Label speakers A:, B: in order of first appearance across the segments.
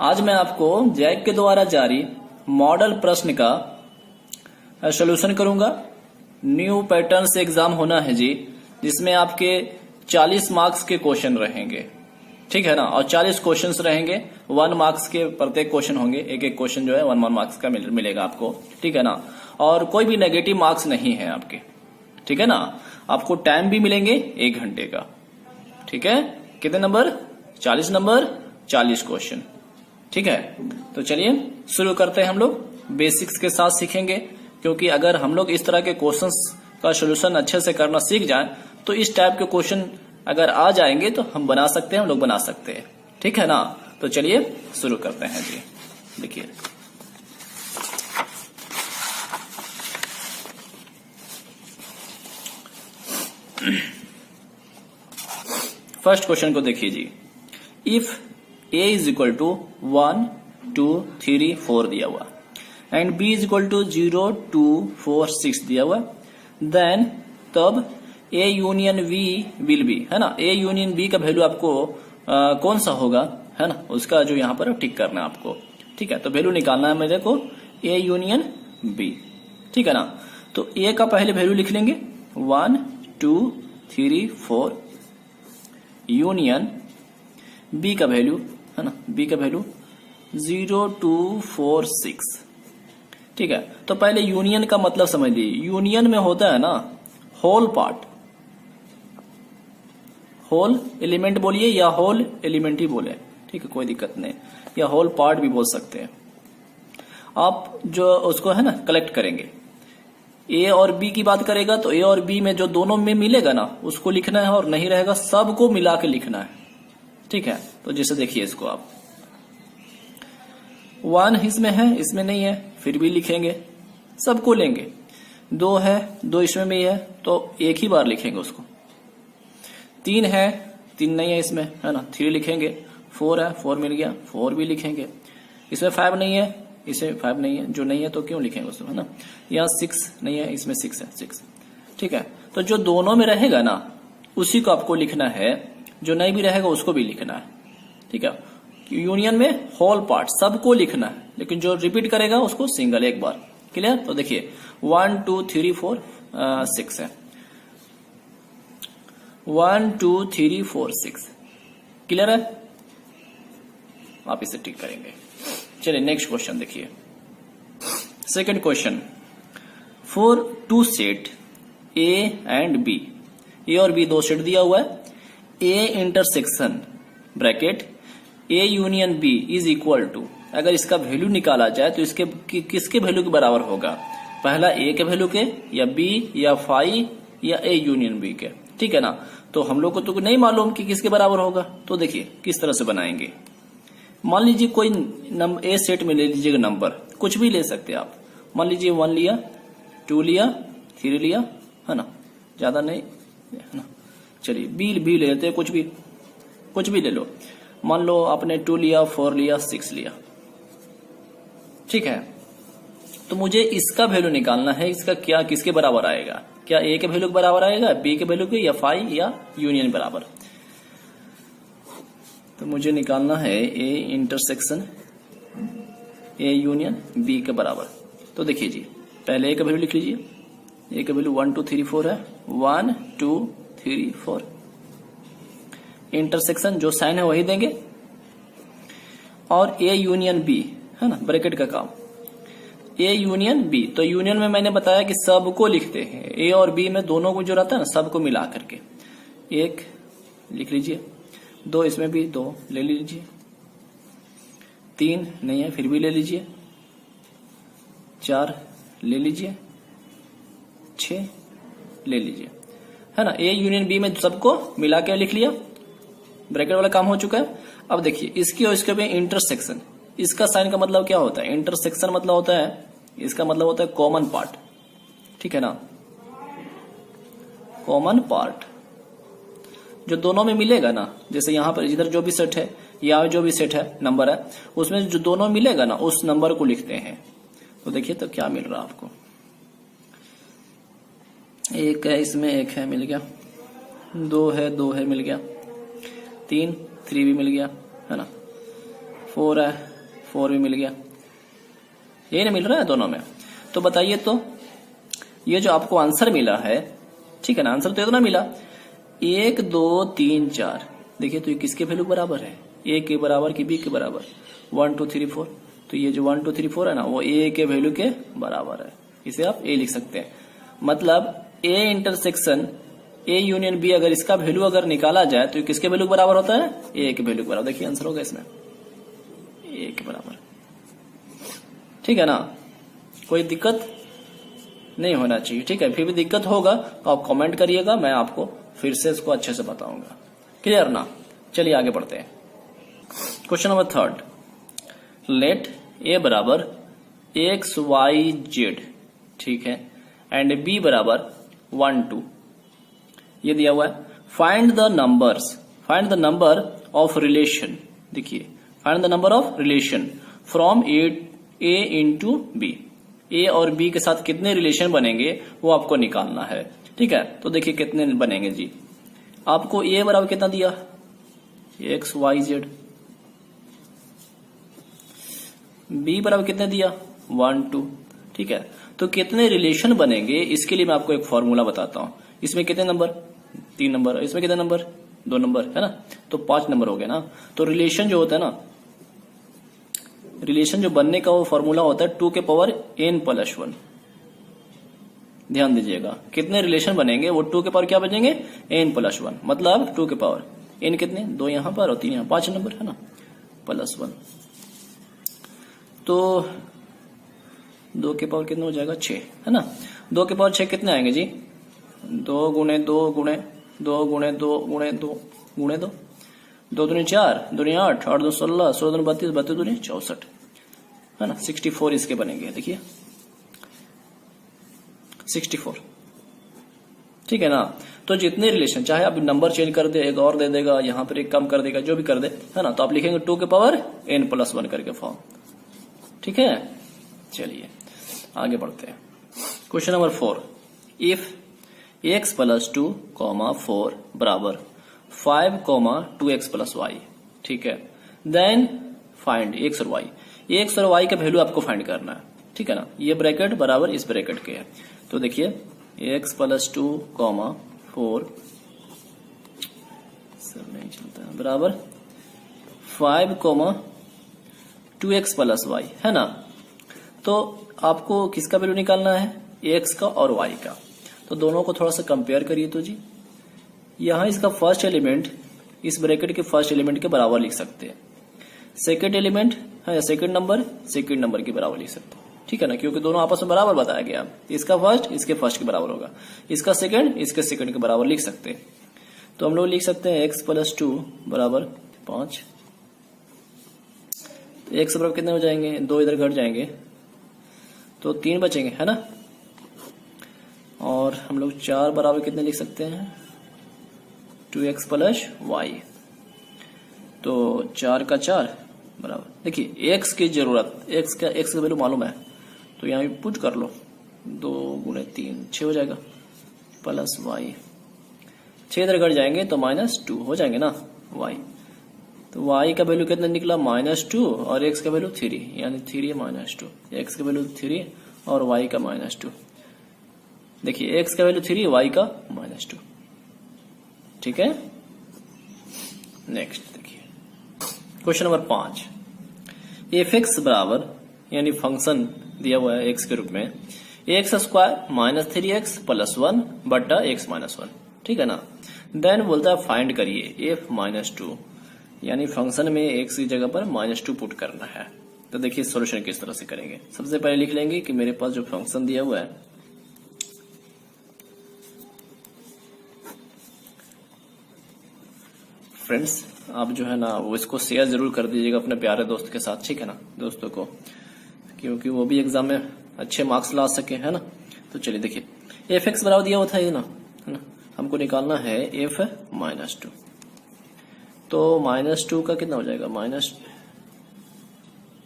A: आज मैं आपको जैक के द्वारा जारी मॉडल प्रश्न का सॉल्यूशन करूंगा। न्यू पैटर्न से एग्जाम होना है जी, जिसमें आपके 40 मार्क्स के क्वेश्चन रहेंगे, ठीक है ना। और 40 क्वेश्चंस रहेंगे, 1 मार्क्स के प्रत्येक क्वेश्चन होंगे। एक एक क्वेश्चन जो है 1 मार्क्स का मिलेगा आपको, ठीक है ना। और कोई भी नेगेटिव मार्क्स नहीं है आपके, ठीक है ना। आपको टाइम भी मिलेंगे 1 घंटे का, ठीक है। कितने नंबर? 40 नंबर, 40 क्वेश्चन, ठीक है। तो चलिए शुरू करते हैं। हम लोग बेसिक्स के साथ सीखेंगे, क्योंकि अगर हम लोग इस तरह के क्वेश्चंस का सॉल्यूशन अच्छे से करना सीख जाएं तो इस टाइप के क्वेश्चन अगर आ जाएंगे तो हम बना सकते हैं, हम लोग बना सकते हैं, ठीक है ना। तो चलिए शुरू करते हैं जी। देखिए फर्स्ट क्वेश्चन को देखिए जी। If a is equal to 1 2 3 4 दिया हुआ and b is equal to 0 2 4 6 दिया हुआ, देन तब a union v will be, है ना। a यूनियन b का वैल्यू आपको कौन सा होगा, है ना, उसका जो यहाँ पर टिक करना है आपको, ठीक है। तो वैल्यू निकालना है मेरे को a यूनियन b, ठीक है ना। तो a का पहले वैल्यू लिख लेंगे 1 2 3 4 यूनियन b का वैल्यू, है ना, b का वैल्यू 0 2 4 6, ठीक है। तो पहले यूनियन का मतलब समझ लीजिए। यूनियन में होता है ना होल पार्ट, होल एलिमेंट बोलिए या होल एलिमेंट ही बोले, ठीक है, कोई दिक्कत नहीं, या होल पार्ट भी बोल सकते हैं आप। जो उसको है ना कलेक्ट करेंगे, ए और बी की बात करेगा तो ए और बी में जो दोनों में मिलेगा ना उसको लिखना है, और नहीं रहेगा सबको मिला के लिखना है, ठीक है। तो जैसे देखिए इसको आप 1 इसमें है, इसमें नहीं है, फिर भी लिखेंगे, सबको लेंगे। 2 है, 2 इसमें भी है तो एक ही बार लिखेंगे उसको। 3 है, 3 नहीं है इसमें, है ना, 3 लिखेंगे। 4 है, 4 मिल गया, 4 भी लिखेंगे। इसमें 5 नहीं है, इसे 5 नहीं है, जो नहीं है तो क्यों लिखेंगे उसमें, है ना। यहाँ 6 नहीं है, इसमें 6 है, 6, ठीक है। तो जो दोनों में रहेगा ना उसी को आपको लिखना है, जो नहीं भी रहेगा उसको भी लिखना है, ठीक है। यूनियन में होल पार्ट सबको लिखना है, लेकिन जो रिपीट करेगा उसको सिंगल एक बार। क्लियर? तो देखिए 1 2 3 4 6 है, 1 2 3 4 6, क्लियर है। आप इसे टिक करेंगे। चलिए नेक्स्ट क्वेश्चन देखिए। Second question, for 2 set A and B, A और बी 2 सेट दिया हुआ है। A intersection bracket A union B is equal to, अगर इसका वैल्यू निकाला जाए तो इसके किसके वैल्यू के बराबर होगा? पहला ए के वैल्यू के, या बी, या 5, या ए यूनियन बी के, ठीक है ना। तो हम लोग को तो नहीं मालूम कि किसके बराबर होगा। तो देखिए किस तरह से बनाएंगे। मान लीजिए कोई नंबर ए सेट में ले लीजिएगा, नंबर कुछ भी ले सकते हैं आप। मान लीजिए 1 लिया, 2 लिया, 3 लिया, है ना, ज्यादा नहीं, है ना। चलिए बी ले लेते हैं, कुछ भी ले लो। मान लो आपने 2 लिया, 4 लिया, 6 लिया, ठीक है। तो मुझे इसका वैल्यू निकालना है, इसका क्या किसके बराबर आएगा? क्या ए के वैल्यू के बराबर आएगा, बी के वैल्यू के, या 5, या यूनियन बराबर? तो मुझे निकालना है A intersection A union B के बराबर। तो देखिए जी, पहले ए का वैल्यू लिख लीजिए। ए का वैल्यू 1 2 3 4 है, 1 2 3 4। इंटरसेक्शन जो साइन है वही देंगे, और ए यूनियन बी, है ना, ब्रैकेट का काम। ए यूनियन बी, तो यूनियन में मैंने बताया कि सबको लिखते हैं। ए और बी में दोनों को जो रहता है ना सबको मिला करके 1 लिख लीजिए। 2 इसमें भी 2 ले लीजिए। 3 नहीं है, फिर भी ले लीजिए। 4 ले लीजिए। 6 ले लीजिए, है ना। ए यूनियन बी में सबको मिला के लिख लिया, ब्रैकेट वाला काम हो चुका है। अब देखिए इसकी और इसके में इंटरसेक्शन, इसका साइन का मतलब क्या होता है? इंटरसेक्शन मतलब होता है, इसका मतलब होता है कॉमन पार्ट, ठीक है ना। कॉमन पार्ट जो दोनों में मिलेगा ना, जैसे यहां पर इधर जो भी सेट है, या जो भी सेट है नंबर है, उसमें जो दोनों मिलेगा ना उस नंबर को लिखते हैं। तो देखिए तो क्या मिल रहा है आपको? 1 है, इसमें 1 है, मिल गया। 2 है, 2 है, मिल गया। 3 भी मिल गया, है ना। 4 है, 4 भी मिल गया, यही ना मिल रहा है दोनों में। तो बताइए तो ये जो आपको आंसर मिला है, ठीक है ना, आंसर तो इतना मिला 1 2 3 4। देखिए तो ये किसके वैल्यू बराबर है, ए के बराबर कि बी के बराबर, 1 2 3 4। तो ये जो 1 2 3 4 है ना वो ए के वैल्यू के बराबर है, इसे आप ए लिख सकते हैं। मतलब A intersection A union B, अगर इसका वैल्यू अगर निकाला जाए तो किसके वैल्यू के बराबर होता है, ए के वैल्यू के बराबर। देखिए आंसर होगा इसमें ए के बराबर, ठीक है ना, कोई दिक्कत नहीं होना चाहिए, ठीक है। फिर भी दिक्कत होगा तो आप कमेंट करिएगा, मैं आपको फिर से इसको अच्छे से बताऊंगा, क्लियर ना। चलिए आगे बढ़ते हैं। क्वेश्चन नंबर 3, लेट ए बराबर एक्स वाई जेड, ठीक है, एंड बी बराबर 1 2, ये दिया हुआ है। Find the number of relation, देखिए find the number of relation from A into B. A और बी के साथ कितने रिलेशन बनेंगे वो आपको निकालना है, ठीक है। तो देखिए कितने बनेंगे जी, आपको ए बराबर कितना दिया, एक्स वाई जेड, बी बराबर कितने दिया 1 2, ठीक है। तो कितने रिलेशन बनेंगे इसके लिए मैं आपको एक फॉर्मूला बताता हूं। इसमें कितने नंबर, 3 नंबर, इसमें कितने नंबर, 2 नंबर, है ना, तो 5 नंबर हो गए ना। तो रिलेशन जो होता है ना, रिलेशन जो बनने का वो फॉर्मूला होता है 2 के पावर n प्लस 1। ध्यान दीजिएगा कितने रिलेशन बनेंगे, वो 2 के पावर क्या बनेंगे n प्लस 1, मतलब 2 के पावर n कितने, 2 यहां पर और 3 यहां, 5 नंबर, है ना, प्लस 1। तो 2 के पावर कितना हो जाएगा 6, है ना। 2 के पावर 6 कितने आएंगे जी, 2 गुणे 2 गुणे 2 गुणे 2 गुणे 2 गुणे 2, 2 दूनी 4, 2 दूनी 8, 8 2 16, 16 दूनी 32, 32 दूनी 64, है ना, 64 इसके बनेंगे। देखिए 64, ठीक है ना। तो जितने रिलेशन, चाहे आप नंबर चेंज कर दे, एक और दे देगा, यहां पर एक कम कर देगा, जो भी कर दे, है ना, तो आप लिखेंगे 2 के पावर n प्लस 1 करके फॉर्म, ठीक है। चलिए आगे बढ़ते हैं। Question number 4, if x plus 2 4 बराबर 5 2x प्लस y, ठीक है, देन फाइंड x और y। x और y का वैल्यू आपको फाइंड करना है, ठीक है ना। ये ब्रैकेट बराबर इस ब्रैकेट के है, तो देखिए x प्लस 2 4 सब नहीं चलता है, बराबर 5 2x प्लस y, है ना। तो आपको किसका वैल्यू निकालना है, x का और y का। तो दोनों को थोड़ा सा कंपेयर करिए। तो जी यहां इसका फर्स्ट एलिमेंट इस ब्रैकेट के फर्स्ट एलिमेंट के बराबर लिख सकते हैं, सेकंड एलिमेंट है सेकंड नंबर के बराबर लिख सकते हैं, ठीक है ना, क्योंकि दोनों आपस में बराबर बताया गया। इसका फर्स्ट इसके फर्स्ट के बराबर होगा, इसका सेकंड इसके सेकंड के बराबर लिख सकते हैं। तो हम लोग लिख सकते हैं x प्लस 2 बराबर 5, तो x बराबर कितने हो जाएंगे, 2 इधर घट जाएंगे तो 3 बचेंगे, है ना। और हम लोग 4 बराबर कितने लिख सकते हैं, 2x प्लस y, तो 4 का 4 बराबर, देखिए x की जरूरत, x का वैल्यू मालूम है, तो यहाँ भी पुट कर लो, 2 गुणे 3 6 हो जाएगा, प्लस y, 6 इधर घट जाएंगे तो -2 हो जाएंगे ना y। तो y का वैल्यू कितना निकला -2 और x का वैल्यू 3, यानी 3 -2, x का वैल्यू 3 और y का -2। देखिए x का वैल्यू 3, y का -2, ठीक है। नेक्स्ट देखिए क्वेश्चन नंबर 5, f(x) बराबर, यानी फंक्शन दिया हुआ है x के रूप में, x स्क्वायर -3x प्लस 1 बटा x माइनस 1, ठीक है ना। देन बोलता है फाइंड करिए f-2, यानी फंक्शन में x की जगह पर -2 पुट करना है। तो देखिए सॉल्यूशन किस तरह से करेंगे। सबसे पहले लिख लेंगे कि मेरे पास जो फंक्शन दिया हुआ है, फ्रेंड्स आप जो है ना वो इसको शेयर जरूर कर दीजिएगा अपने प्यारे दोस्त के साथ, ठीक है ना, दोस्तों को, क्योंकि वो भी एग्जाम में अच्छे मार्क्स ला सके, है ना। तो चलिए देखिए f(x) बराबर दिया हुआ था ये ना, है ना, हमको निकालना है f-2। तो -2 का कितना हो जाएगा,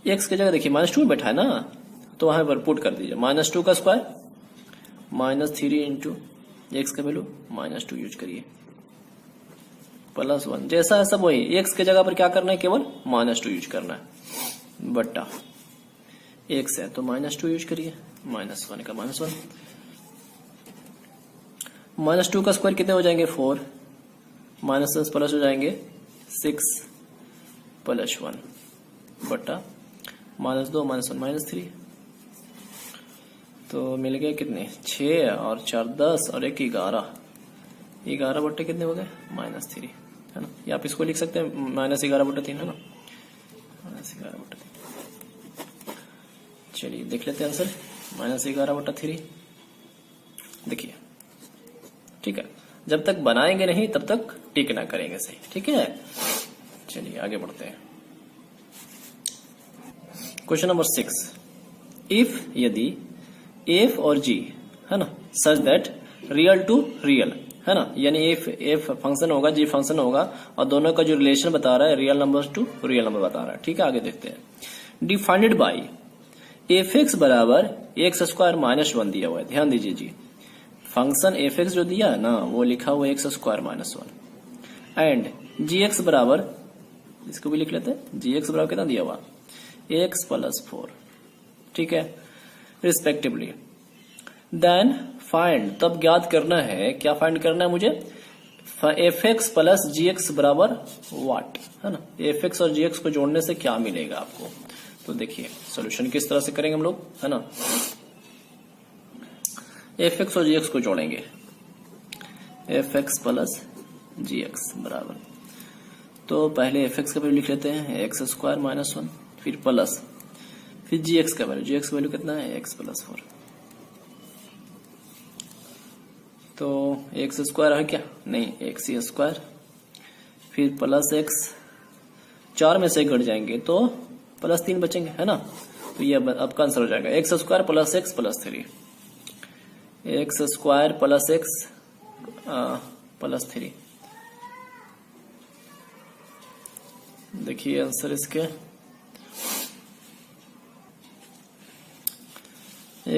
A: x की जगह देखिए -2 बैठा है ना, तो वहां पर पुट कर दीजिए, -2 का स्क्वायर -3 इंटू एक्स का वैल्यू -2 यूज करिए, प्लस 1, जैसा है सब वही, x की जगह पर क्या करना है, केवल -2 यूज करना है। बट्टा एक्स है तो -2 यूज करिए, -1 का -1, -2 का स्क्वायर कितने हो जाएंगे 4, -10 प्लस हो जाएंगे 6 + 1 बट्टा -2 -1 -3, तो मिल गए कितने 6 और 4 10 और 1 11 बट्टे कितने हो गए -3 है ना। या आप इसको लिख सकते हैं -11/3 है ना, -11/3। चलिए देख लेते हैं आंसर, -11/3। देखिए ठीक है, जब तक बनाएंगे नहीं तब तक टिक ना करेंगे सही, ठीक है। चलिए आगे बढ़ते हैं। क्वेश्चन नंबर 6, इफ यदि एफ और जी है ना such that real to real है ना, यानी एफ फंक्शन होगा, जी फंक्शन होगा और दोनों का जो रिलेशन बता रहा है real number two real number बता रहा है, ठीक है। आगे देखते हैं, डिफाइंड बाई एफ एक्स बराबर x² -1 दिया हुआ है, ध्यान दीजिए जी, फंक्शन एफ एक्स जो दिया है ना वो लिखा हुआ है x² -1 एंड जी एक्स बराबर, इसको भी लिख लेते हैं, जी एक्स बराबर कितना दिया हुआ x + 4, ठीक है, रिस्पेक्टिवली। देन फाइंड, तब ज्ञात करना है, क्या फाइंड करना है मुझे, एफ एक्स प्लस जी एक्स बराबर व्हाट है ना, एफ एक्स और जी एक्स को जोड़ने से क्या मिलेगा आपको। तो देखिए सॉल्यूशन किस तरह से करेंगे हम लोग है ना, एफ एक्स और जी एक्स को जोड़ेंगे, एफ एक्स प्लस जी एक्स बराबर, तो पहले एफ एक्स का वैल्यू लिख लेते हैं x² -1, फिर प्लस, फिर जी एक्स का वैल्यू, जी एक्स का वैल्यू कितना है x + 4, तो x² है क्या, नहीं x², फिर प्लस x, 4 में से घट जाएंगे तो +3 बचेंगे है ना, तो ये आपका आंसर हो जाएगा x² + x + 3, x² + x + 3। देखिए आंसर इसके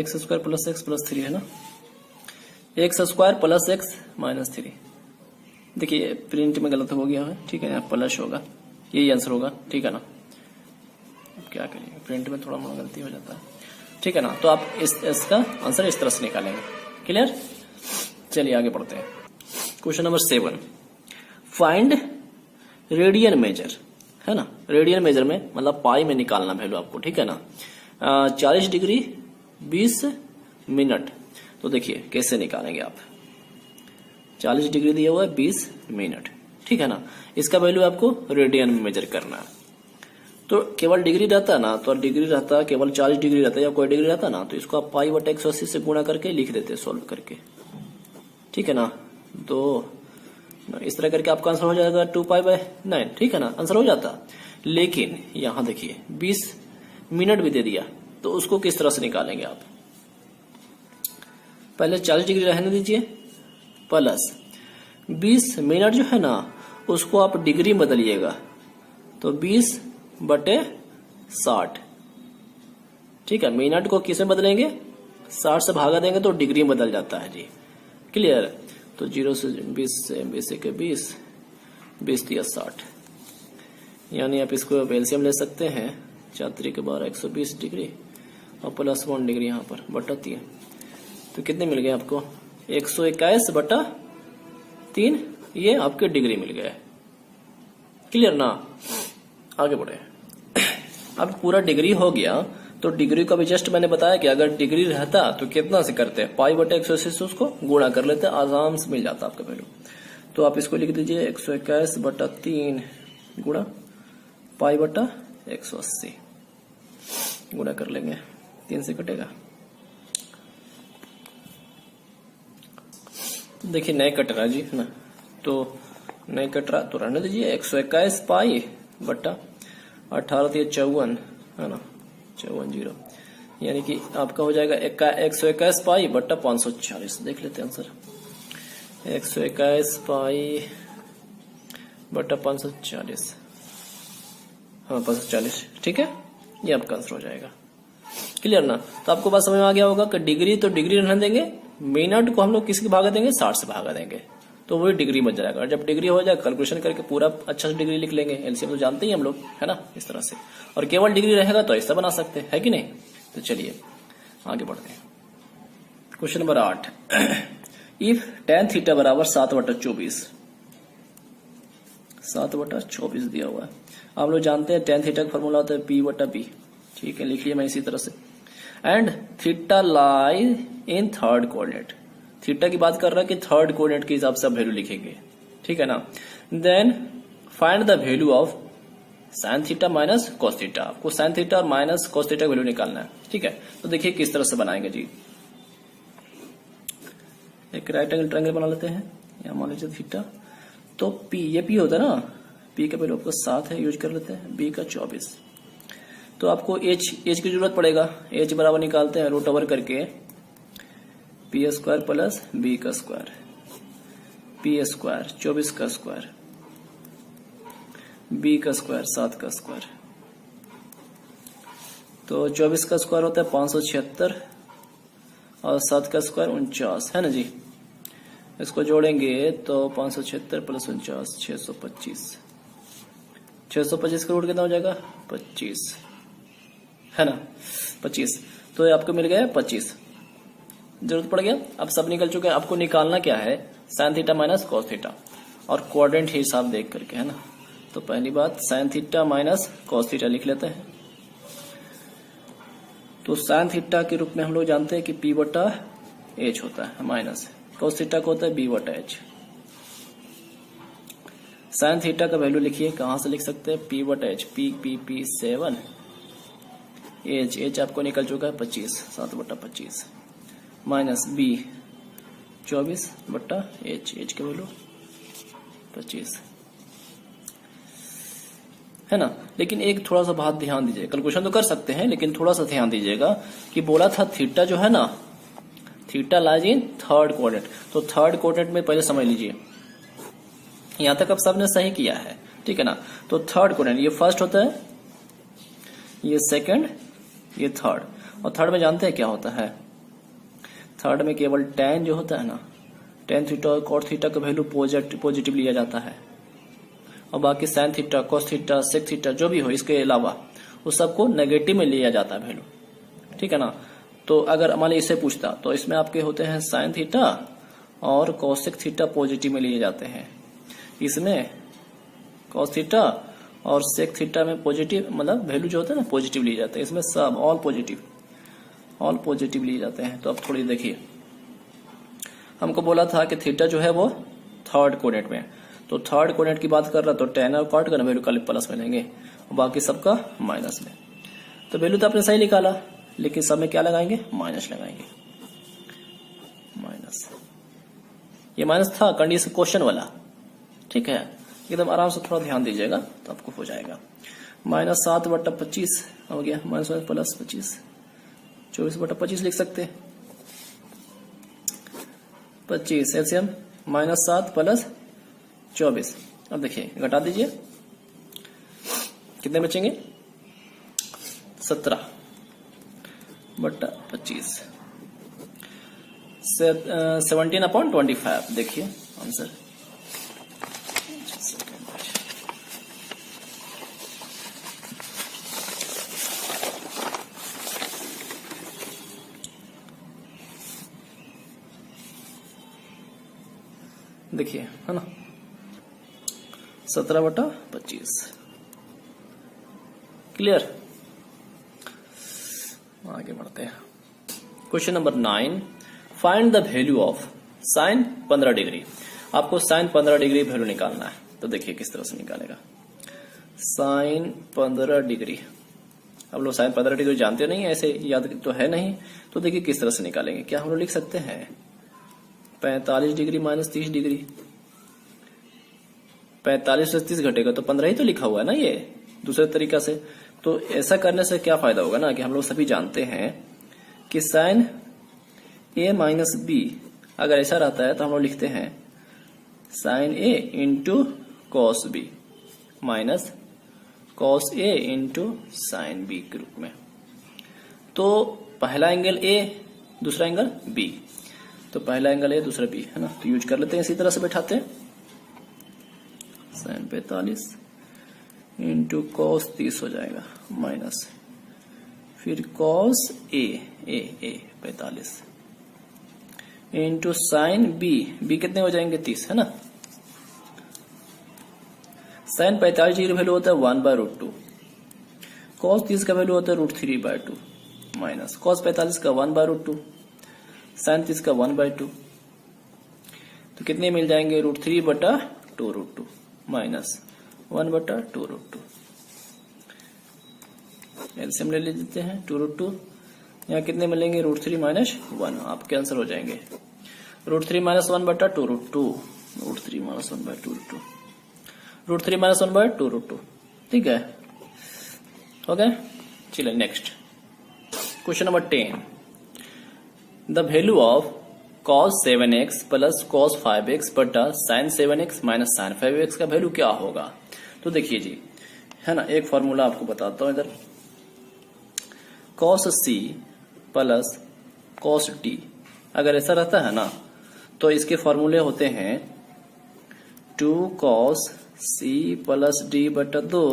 A: x² + x + 3 है ना, x² + x - 3। देखिए प्रिंट में गलत हो गया है, ठीक है, यहाँ प्लस होगा, यही आंसर होगा, ठीक है ना। अब क्या करेंगे, प्रिंट में थोड़ा मोड़ा गलती हो जाता है, ठीक है ना। तो आप इसका आंसर इस तरह से निकालेंगे, क्लियर। चलिए आगे बढ़ते हैं। Question number 7, find radian major है ना, रेडियन मेजर में मतलब पाई में निकालना वैल्यू आपको, ठीक है ना। 40 डिग्री 20 मिनट, तो देखिए कैसे निकालेंगे आप, 40 डिग्री दिया हुआ है 20 मिनट, ठीक है ना। इसका वैल्यू आपको रेडियन में मेजर करना है, तो केवल डिग्री रहता ना, तो डिग्री रहता केवल 40 डिग्री रहता या कोई डिग्री रहता ना, तो इसको आप π/180 से गुणा करके लिख देते सोल्व करके, ठीक है ना। तो इस तरह करके आपका आंसर हो जाएगा 2π/9, ठीक है ना, आंसर हो जाता। लेकिन यहां देखिए 20 मिनट भी दे दिया, तो उसको किस तरह से निकालेंगे आप, पहले 40 डिग्री रहने दीजिए, प्लस 20 मिनट जो है ना उसको आप डिग्री में बदलिएगा, तो 20/60, ठीक है। मिनट को किस में बदलेंगे, 60 से भागा देंगे तो डिग्री में बदल जाता है जी, क्लियर। तो 0 से 20 से 20 के 20 दिया 60, यानी आप इसको एलसीएम ले सकते हैं, 4 के 12 120 डिग्री और +1 डिग्री यहाँ पर बटा 3, तो कितने मिल गए आपको 121/3, ये आपके डिग्री मिल गया, क्लियर ना। आगे बढ़े, अब पूरा डिग्री हो गया, तो डिग्री का भी जस्ट मैंने बताया कि अगर डिग्री रहता तो कितना से करते हैं, π/180 से उसको गुणा कर लेते, आराम से मिल जाता आपका वैल्यू। तो आप इसको लिख दीजिए 121/3 गुणा π/180 गुणा कर लेंगे, 3 से कटेगा, देखिए नहीं कट रहा जी है ना, तो नहीं कट रहा तो रहने दीजिए, 121 π/18 54 है ना, 54 यानी कि आपका हो जाएगा 121 π/540। देख लेते हैं आंसर, 121 π/540, हाँ 540, ठीक है, ये आपका आंसर हो जाएगा, क्लियर ना। तो आपको बात समझ में आ गया होगा कि डिग्री तो डिग्री रहने देंगे, मिनट को हम लोग किसकी भागा देंगे, 60 से भागा देंगे, तो वही डिग्री बच जाएगा। और जब डिग्री हो जाए कैलकुलेशन करके पूरा अच्छा से डिग्री लिख लेंगे। एलसीएम तो जानते ही हम लोग, है ना, इस तरह से। और केवल डिग्री रहेगा तो ऐसा बना सकते हैं, है कि नहीं। तो चलिए आगे बढ़ते हैं। Question number 8, if tan theta बराबर 7/24, 7/24 दिया हुआ है। आप लोग जानते हैं tan थीटा का फॉर्मूला होता है P/B। ठीक है, लिख लिया मैं इसी तरह से। And theta lie in third coordinate, theta की बात कर रहा है कि थर्ड कोऑर्डिनेट के हिसाब से आप वैल्यू लिखेंगे, ठीक है ना। Then find the value of sine theta minus cos theta. आपको साइन थीटा और माइनस कॉस थीटा की वैल्यू निकालना है, ठीक है। तो देखिए किस तरह से बनाएंगे जी। एक राइट एंगल ट्रायंगल बना लेते हैं, यहां मान लीजिए थीटा। तो पी, ये पी होता है ना, पी का वैल्यू आपको 7 है, यूज कर लेते हैं। बी का 24। तो आपको एच की जरूरत पड़ेगा। एच बराबर निकालते हैं रूट ओवर करके पी स्क्वायर प्लस बी का स्क्वायर, पी स्क्वायर 24 का स्क्वायर, बी का स्क्वायर 7 का स्क्वायर। तो 24 का स्क्वायर होता है 576 और 7 का स्क्वायर 49, है ना जी। इसको जोड़ेंगे तो 576 प्लस 49 625। 625 का रूट कितना हो जाएगा 25, है ना 25। तो ये आपको मिल गया 25। जरूरत पड़ गया, अब सब निकल चुके हैं। आपको निकालना क्या है, sign theta minus cos theta और कोऑर्डिनेट हिसाब देख करके, है ना। तो पहली बात sign theta minus cos theta लिख लेते हैं। तो साइन थीटा के रूप में हम लोग जानते हैं कि P/H होता है, माइनस कॉस थीटा को होता है B/H। साइन थीटा का वैल्यू लिखिए, कहां से लिख सकते हैं, P/H, P 7, H आपको निकल चुका है 25, 7/25 माइनस B 24/H का वैल्यू 25, है ना। लेकिन एक थोड़ा सा बात ध्यान दीजिए, कैलकुलेशन तो कर सकते हैं लेकिन थोड़ा सा ध्यान दीजिएगा कि बोला था थीटा जो है ना, theta lies in third coordinate. तो थर्ड कोऑर्डिनेट में पहले समझ लीजिए, यहां तक अब सबने सही किया है, ठीक है ना। तो थर्ड कोऑर्डिनेट ये फर्स्ट होता है, ये सेकंड, ये थर्ड। और थर्ड में जानते हैं क्या होता है, थर्ड में केवल tan जो होता है ना, tan थीटा और cot थीटा का वैल्यू पॉजिटिव लिया जाता है। और बाकी sine theta, cos theta, sec theta जो भी हो इसके अलावा उस सबको नेगेटिव में लिया जाता है वैल्यू, ठीक है ना। तो अगर मान लीजिए इसे पूछता तो इसमें आपके होते हैं साइन थीटा और कॉसेक थीटा पॉजिटिव में लिए जाते हैं, इसमें कॉस थीटा और सेक थीटा में पॉजिटिव मतलब वैल्यू जो होता है ना पॉजिटिव लिए जाते हैं। इसमें सब ऑल पॉजिटिव लिए जाते हैं। तो अब थोड़ी देखिए, हमको बोला था कि थीटा जो है वो थर्ड कोऑर्डिनेट में, तो थर्ड कोऑर्डिनेट की बात कर रहा तो tan और cot का वैल्यू कल प्लस में लेंगे और बाकी सबका माइनस में। तो वैल्यू तो आपने सही निकाला, लेकिन सब में क्या लगाएंगे, माइनस लगाएंगे, माइनस। ये माइनस था कंडीशन क्वेश्चन वाला, ठीक है। एकदम आराम से थोड़ा ध्यान दीजिएगा तो आपको हो जाएगा। माइनस 7/25 हो गया, माइनस प्लस 25, 24/25 लिख सकते हैं। 25 एलसीएम -7 प्लस 24। अब देखिए घटा दीजिए, कितने बचेंगे 17/25, 17/25। देखिए आंसर। देखिए है ना 17/25। क्लियर। आगे बढ़ते हैं। Question number 9, find the value of sign 15 degree. आपको साइन 15 डिग्री वैल्यू निकालना है। तो देखिए किस तरह से निकालेगा, साइन 15 डिग्री। अब लोग साइन 15 डिग्री जानते नहीं, ऐसे याद तो है नहीं। तो देखिए किस तरह से निकालेंगे। क्या हम लोग लिख सकते हैं 45 डिग्री माइनस 30 डिग्री। 45 से 30 घटेगा तो 15 ही तो लिखा हुआ है ना ये दूसरे तरीका से। तो ऐसा करने से क्या फायदा होगा ना कि हम लोग सभी जानते हैं कि साइन ए माइनस बी अगर ऐसा रहता है तो हम लोग लिखते हैं sine A into cos B minus cos A into sine B के रूप में। तो पहला एंगल ए, दूसरा एंगल बी। तो पहला एंगल है, दूसरा बी है ना, तो यूज कर लेते हैं, इसी तरह से बैठाते हैं। साइन 45 इंटू कॉस 30 हो जाएगा माइनस, फिर cos A 45 into sine B कितने हो जाएंगे 30 है ना। साइन 45 की वैल्यू होता है 1/√2, कॉस 30 का वैल्यू होता है √3/2 माइनस कॉस 45 का 1/√2, साइन 30 का 1/2, तो कितने मिल जाएंगे √3/2√2 माइनस 1/2√2। एलसीएम ले लेते हैं 2√2, यहाँ कितने मिलेंगे √3 माइनस 1, आपके आंसर हो जाएंगे √3 माइनस 1/2√2, √3 माइनस 1/2√2, √3 माइनस 1/2√2। ठीक है, हो गया। चलिए next question number 10, the value of cos 7x plus cos 5x बटा sin 7x minus sin 5x का वैल्यू क्या होगा। तो देखिए जी, है ना, एक फॉर्मूला आपको बताता हूं इधर, cos c plus cos d, अगर ऐसा रहता है ना तो इसके फॉर्मूले होते हैं 2 cos c प्लस d बटा 2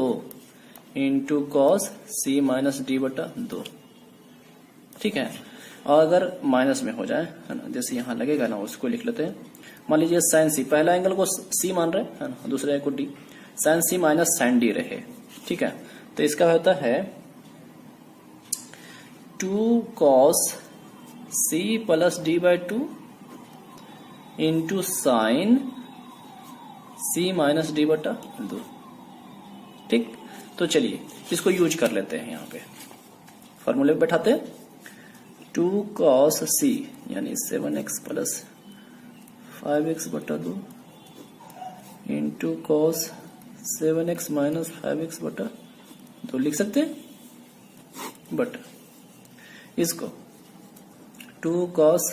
A: into cos c minus d बटा 2। ठीक है, और अगर माइनस में हो जाए, है ना, जैसे यहां लगेगा ना, उसको लिख लेते हैं। मान लीजिए साइन सी, पहला एंगल को सी मान रहे हैं ना, दूसरा को डी, साइन सी माइनस साइन डी रहे। ठीक है, तो इसका होता है 2 cos c plus D by 2 into sine c minus D बटा 2। ठीक, तो चलिए इसको यूज कर लेते हैं, यहाँ पे फॉर्मूले पे बैठाते हैं। 2 cos c यानी 7x प्लस 5x बटा 2 into cos 7x minus 5x बटा 2 लिख सकते हैं, बट इसको 2 cos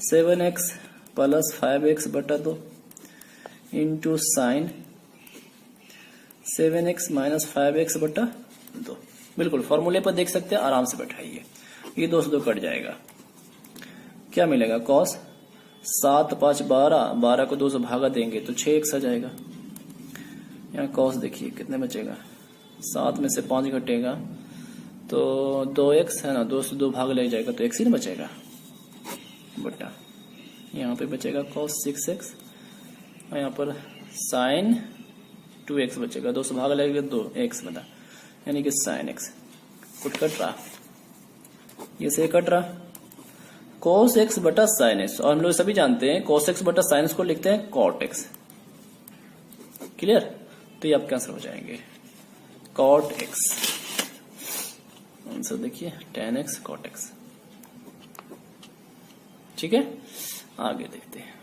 A: 7x प्लस 5x बटा 2 into sine 7x minus 5x बटा 2, बिल्कुल फॉर्मूले पर देख सकते हैं, आराम से बैठाइए, ये 2 से 2 कट जाएगा, क्या मिलेगा cos 7 5 12 को 2 से भागा देंगे तो 6x आ जाएगा। यहाँ cos देखिए कितने बचेगा, 7 में से 5 घटेगा तो 2x है ना, 2 से 2 भाग ले जाएगा तो x ही ना बचेगा, बटा यहाँ पे बचेगा cos 6x, और यहाँ पर sin 2x बचेगा, 2 से भाग लगेगा 2x बता, यानी कि sin x कुछ कट रहा, ये से कट रहा, cos x बटा sin x, और हम लोग सभी जानते हैं cos x बटा sin x को लिखते हैं cot x। क्लियर, तो ये आपके आंसर हो जाएंगे cot x। आंसर देखिए tan x cot x। ठीक है, आगे देखते हैं।